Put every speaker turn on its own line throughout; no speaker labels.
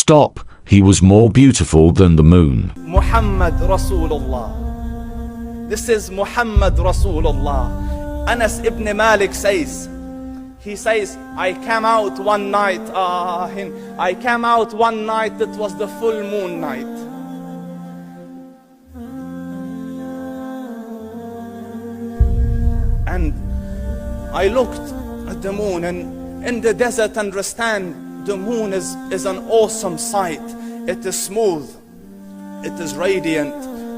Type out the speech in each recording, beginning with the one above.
Stop, he was more beautiful than the moon.
Muhammad Rasulullah. This is Muhammad Rasulullah. Anas ibn Malik says, he says, I came out one night, it was the full moon night. And I looked at the moon, and in the desert, understand, the moon is an awesome sight. It is smooth, it is radiant,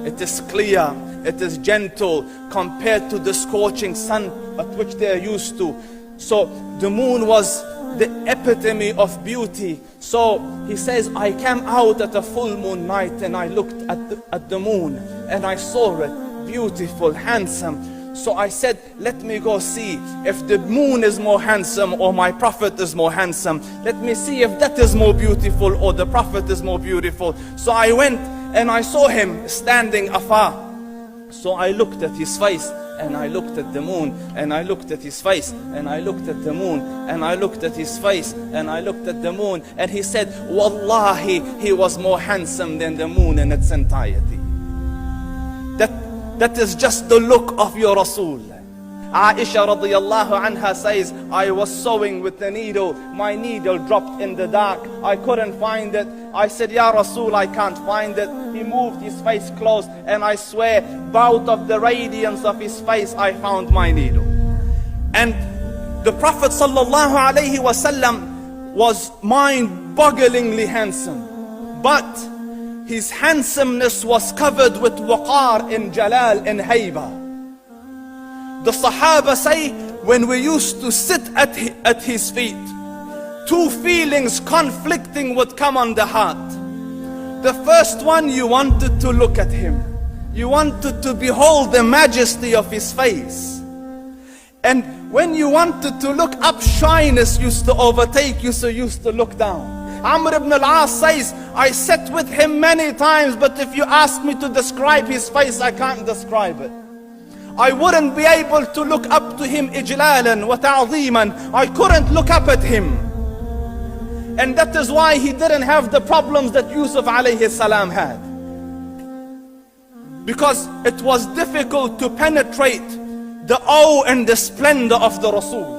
it is clear, it is gentle compared to the scorching sun at which they are used to. So the moon was the epitome of beauty. So he says, I came out at a full moon night and I looked at the moon and I saw it beautiful, handsome. So I said, let me go see if the moon is more handsome or my prophet is more handsome. Let me see if that is more beautiful or the prophet is more beautiful. So I went and I saw him standing afar. So I looked at his face and I looked at the moon and I looked at his face and I looked at the moon and I looked at his face and I looked at the moon, and he said, Wallahi, he was more handsome than the moon in its entirety. That is just the look of your Rasul. Aisha radiyallahu anha says, I was sewing with the needle. My needle dropped in the dark. I couldn't find it. I said, Ya Rasul, I can't find it. He moved his face close, and I swear, out of the radiance of his face, I found my needle. And the Prophet sallallahu alaihi wasallam was mind-bogglingly handsome. But his handsomeness was covered with waqar and jalal and hayba. The Sahaba say, when we used to sit at his feet, two feelings conflicting would come on the heart. The first one, you wanted to look at him. You wanted to behold the majesty of his face. And when you wanted to look up, shyness used to overtake you, so you used to look down. Amr ibn al-As says, I sat with him many times, but if you ask me to describe his face, I can't describe it. I wouldn't be able to look up to him ijlalan wa ta'zeeman. I couldn't look up at him. And that is why he didn't have the problems that Yusuf alayhi salam had. Because it was difficult to penetrate the awe and the splendor of the Rasul.